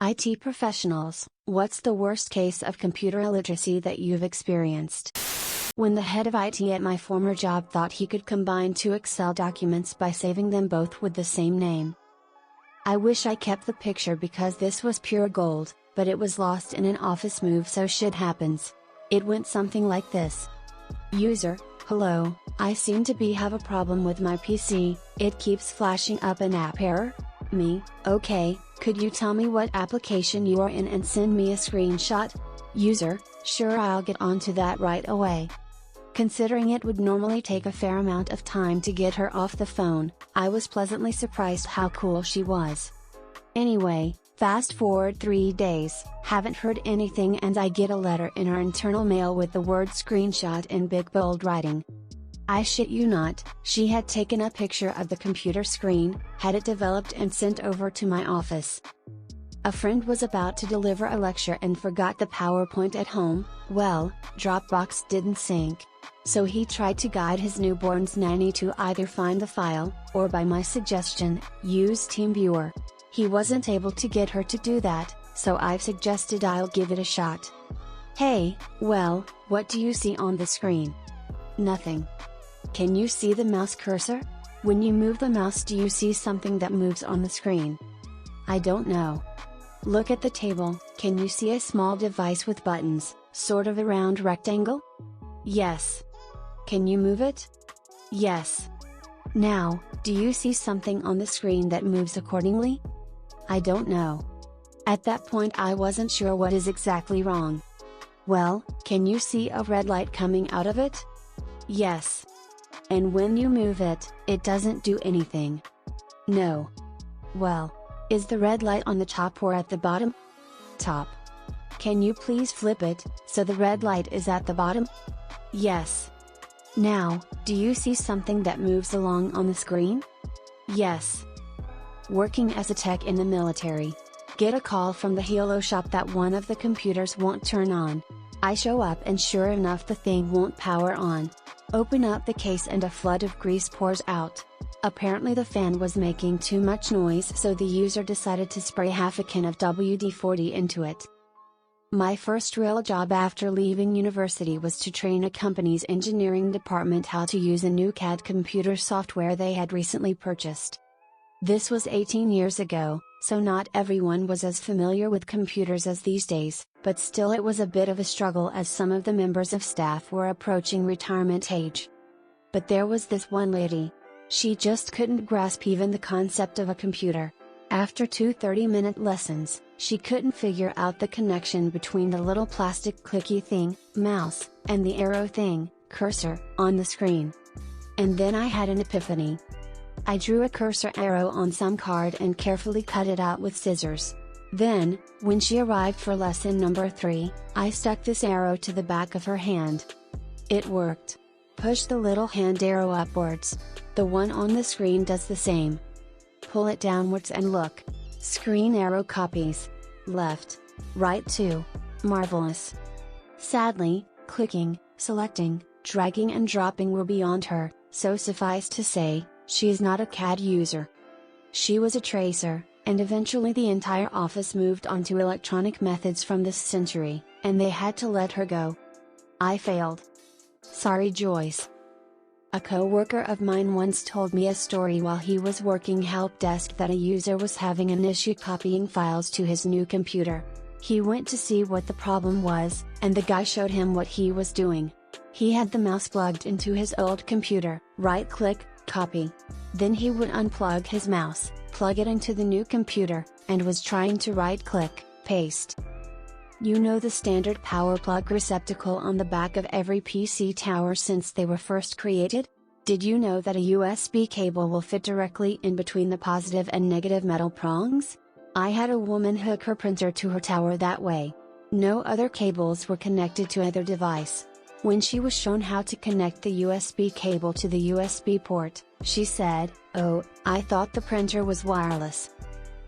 IT professionals, what's the worst case of computer illiteracy that you've experienced? When the head of IT at my former job thought he could combine two Excel documents by saving them both with the same name. I wish I kept the picture because this was pure gold, but it was lost in an office move, so shit happens. It went something like this. User, hello, I seem to have a problem with my PC, it keeps flashing up an app error. Me, okay, could you tell me what application you are in and send me a screenshot? User, sure, I'll get onto that right away. Considering it would normally take a fair amount of time to get her off the phone, I was pleasantly surprised how cool she was. Anyway, fast forward 3 days, haven't heard anything, and I get a letter in our internal mail with the word screenshot in big bold writing. I shit you not, she had taken a picture of the computer screen, had it developed and sent over to my office. A friend was about to deliver a lecture and forgot the PowerPoint at home. Well, Dropbox didn't sync. So he tried to guide his newborn's nanny to either find the file, or by my suggestion, use TeamViewer. He wasn't able to get her to do that, so I've suggested I'll give it a shot. Hey, well, what do you see on the screen? Nothing. Can you see the mouse cursor? When you move the mouse, do you see something that moves on the screen? I don't know. Look at the table, can you see a small device with buttons, sort of a round rectangle? Yes. Can you move it? Yes. Now, do you see something on the screen that moves accordingly? I don't know. At that point I wasn't sure what is exactly wrong. Well, can you see a red light coming out of it? Yes. And when you move it, it doesn't do anything? No. Well, is the red light on the top or at the bottom? Top. Can you please flip it, so the red light is at the bottom? Yes. Now, do you see something that moves along on the screen? Yes. Working as a tech in the military. Get a call from the Halo shop that one of the computers won't turn on. I show up and sure enough the thing won't power on. Open up the case and a flood of grease pours out. Apparently the fan was making too much noise, so the user decided to spray half a can of WD-40 into it. My first real job after leaving university was to train a company's engineering department how to use a new CAD computer software they had recently purchased. This was 18 years ago, so not everyone was as familiar with computers as these days, but still it was a bit of a struggle as some of the members of staff were approaching retirement age. But there was this one lady. She just couldn't grasp even the concept of a computer. After 2 30-minute lessons, she couldn't figure out the connection between the little plastic clicky thing, mouse, and the arrow thing, cursor, on the screen. And then I had an epiphany. I drew a cursor arrow on some card and carefully cut it out with scissors. Then, when she arrived for lesson number 3, I stuck this arrow to the back of her hand. It worked. Push the little hand arrow upwards. The one on the screen does the same. Pull it downwards and look. Screen arrow copies. Left. Right too. Marvelous. Sadly, clicking, selecting, dragging and dropping were beyond her, so suffice to say, she is not a CAD user. She was a tracer, and eventually the entire office moved on to electronic methods from this century, and they had to let her go. I failed. Sorry, Joyce. A co-worker of mine once told me a story while he was working help desk that a user was having an issue copying files to his new computer. He went to see what the problem was, and the guy showed him what he was doing. He had the mouse plugged into his old computer, right-click, copy. Then he would unplug his mouse, plug it into the new computer, and was trying to right-click, paste. You know the standard power plug receptacle on the back of every PC tower since they were first created? Did you know that a USB cable will fit directly in between the positive and negative metal prongs? I had a woman hook her printer to her tower that way. No other cables were connected to either device. When she was shown how to connect the USB cable to the USB port, she said, "Oh, I thought the printer was wireless."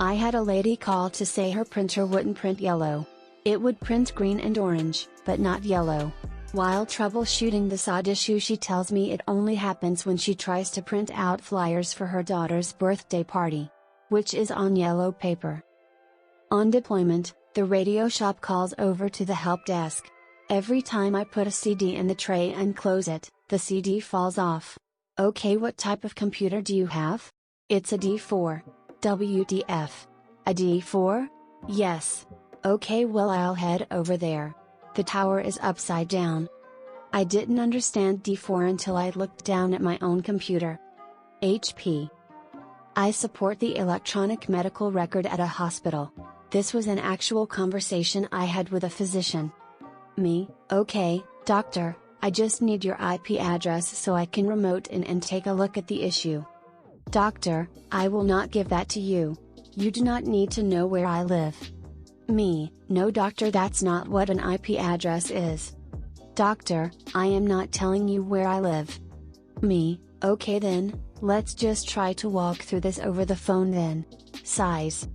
I had a lady call to say her printer wouldn't print yellow. It would print green and orange, but not yellow. While troubleshooting this odd issue, she tells me it only happens when she tries to print out flyers for her daughter's birthday party, which is on yellow paper. On deployment, the radio shop calls over to the help desk. Every time I put a CD in the tray and close it, the CD falls off. Okay, what type of computer do you have? It's a D4. WTF? A D4? Yes. Okay, well, I'll head over there. The tower is upside down. I didn't understand D4 until I looked down at my own computer. HP. I support the electronic medical record at a hospital. This was an actual conversation I had with a physician. Me, okay, doctor, I just need your IP address so I can remote in and take a look at the issue. Doctor, I will not give that to you. You do not need to know where I live. Me, no doctor, that's not what an IP address is. Doctor, I am not telling you where I live. Me, okay then, let's just try to walk through this over the phone then. Size.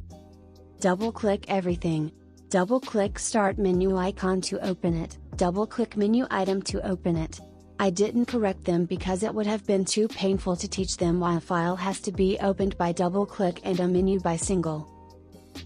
Double-click everything. Double-click Start menu icon to open it, double-click menu item to open it. I didn't correct them because it would have been too painful to teach them why a file has to be opened by double-click and a menu by single.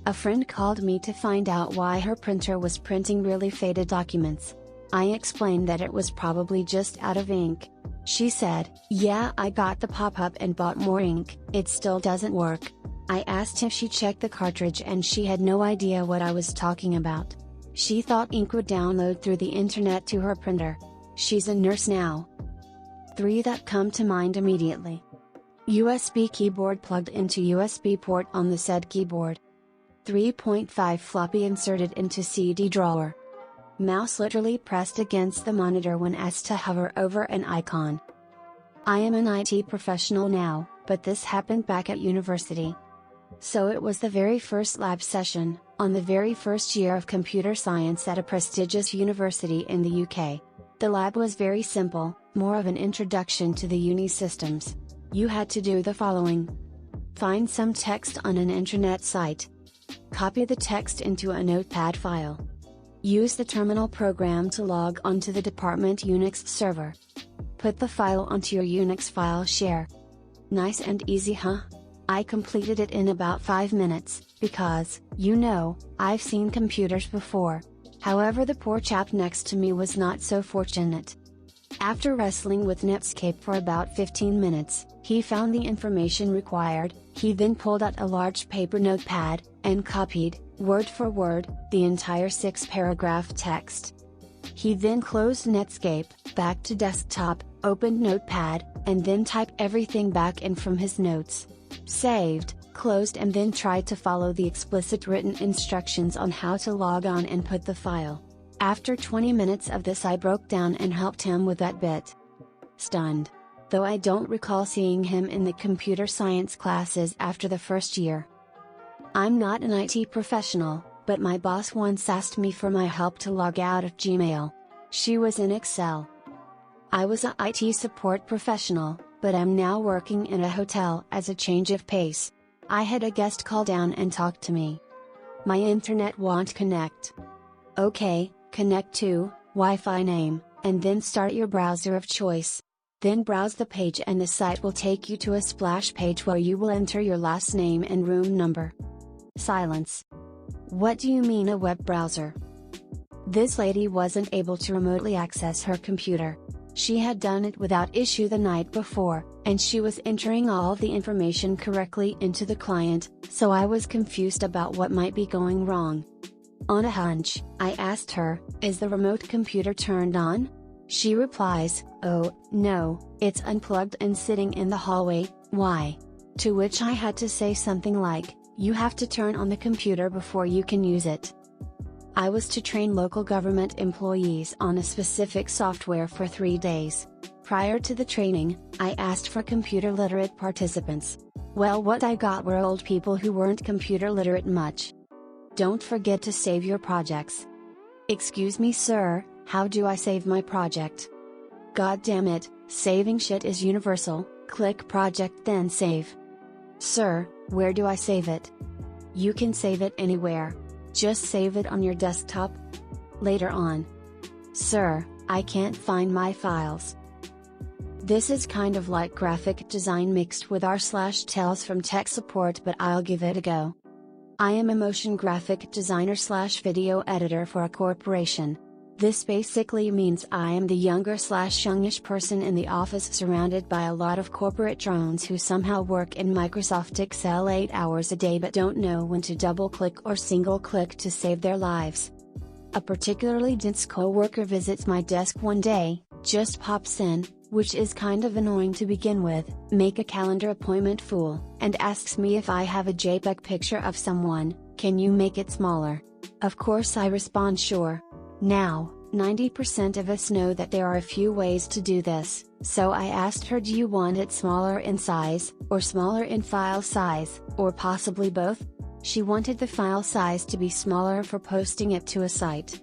A friend called me to find out why her printer was printing really faded documents. I explained that it was probably just out of ink. She said, yeah, I got the pop-up and bought more ink, it still doesn't work. I asked if she checked the cartridge and she had no idea what I was talking about. She thought ink would download through the internet to her printer. She's a nurse now. 3 that come to mind immediately. USB keyboard plugged into USB port on the said keyboard. 3.5 floppy inserted into CD drawer. Mouse literally pressed against the monitor when asked to hover over an icon. I am an IT professional now, but this happened back at university. So it was the very first lab session, on the very first year of computer science at a prestigious university in the UK. The lab was very simple, more of an introduction to the uni systems. You had to do the following. Find some text on an internet site. Copy the text into a notepad file. Use the terminal program to log onto the department Unix server. Put the file onto your Unix file share. Nice and easy, huh? I completed it in about 5 minutes, because, you know, I've seen computers before. However, the poor chap next to me was not so fortunate. After wrestling with Netscape for about 15 minutes, he found the information required. He then pulled out a large paper notepad, and copied, word for word, the entire 6-paragraph text. He then closed Netscape, back to desktop, opened Notepad, and then typed everything back in from his notes. Saved, closed, and then tried to follow the explicit written instructions on how to log on and put the file. After 20 minutes of this, I broke down and helped him with that bit. Stunned. Though I don't recall seeing him in the computer science classes after the first year. I'm not an IT professional, but my boss once asked me for my help to log out of Gmail. She was in Excel. I was a IT support professional, but I'm now working in a hotel as a change of pace. I had a guest call down and talk to me. My internet won't connect. Okay, connect to Wi-Fi name, and then start your browser of choice. Then browse the page and the site will take you to a splash page where you will enter your last name and room number. Silence. What do you mean a web browser? This lady wasn't able to remotely access her computer. She had done it without issue the night before, and she was entering all the information correctly into the client, so I was confused about what might be going wrong. On a hunch, I asked her, is the remote computer turned on? She replies, oh, no, it's unplugged and sitting in the hallway, why? To which I had to say something like, you have to turn on the computer before you can use it. I was to train local government employees on a specific software for 3 days. Prior to the training, I asked for computer literate participants. Well, what I got were old people who weren't computer literate much. Don't forget to save your projects. Excuse me, sir, how do I save my project? God damn it, saving shit is universal, click project then save. Sir, where do I save it? You can save it anywhere. Just save it on your desktop. Later on. Sir, I can't find my files. This is kind of like graphic design mixed with r/tales from tech support, but I'll give it a go. I am a motion graphic designer / video editor for a corporation. This basically means I am the younger / youngish person in the office, surrounded by a lot of corporate drones who somehow work in Microsoft Excel 8 hours a day but don't know when to double click or single click to save their lives. A particularly dense coworker visits my desk one day, just pops in, which is kind of annoying to begin with, make a calendar appointment fool, and asks me if I have a JPEG picture of someone, can you make it smaller? Of course I respond sure. Now, 90% of us know that there are a few ways to do this, so I asked her, do you want it smaller in size, or smaller in file size, or possibly both? She wanted the file size to be smaller for posting it to a site.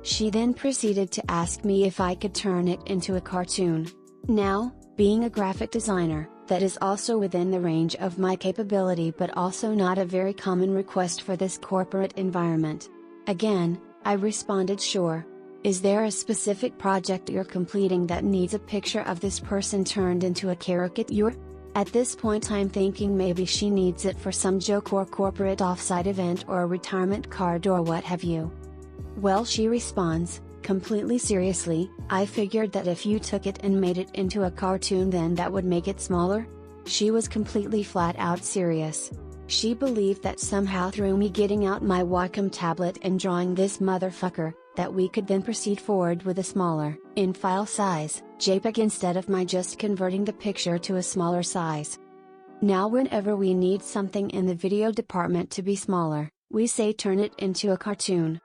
She then proceeded to ask me if I could turn it into a cartoon. Now, being a graphic designer, that is also within the range of my capability but also not a very common request for this corporate environment. Again, I responded sure. Is there a specific project you're completing that needs a picture of this person turned into a caricature? At this point I'm thinking maybe she needs it for some joke or corporate offsite event or a retirement card or what have you. Well, she responds, completely seriously, I figured that if you took it and made it into a cartoon then that would make it smaller? She was completely flat out serious. She believed that somehow through me getting out my Wacom tablet and drawing this motherfucker, that we could then proceed forward with a smaller, in file size, JPEG instead of my just converting the picture to a smaller size. Now whenever we need something in the video department to be smaller, we say turn it into a cartoon.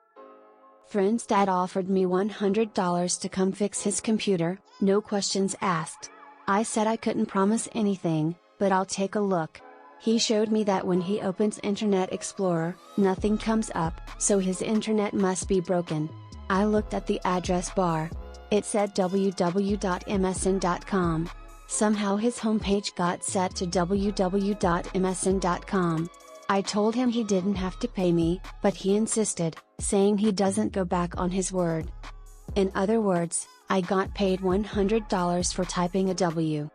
Friend's dad offered me $100 to come fix his computer, no questions asked. I said I couldn't promise anything, but I'll take a look. He showed me that when he opens Internet Explorer, nothing comes up, so his internet must be broken. I looked at the address bar. It said www.msn.com. Somehow his homepage got set to www.msn.com. I told him he didn't have to pay me, but he insisted, saying he doesn't go back on his word. In other words, I got paid $100 for typing a W.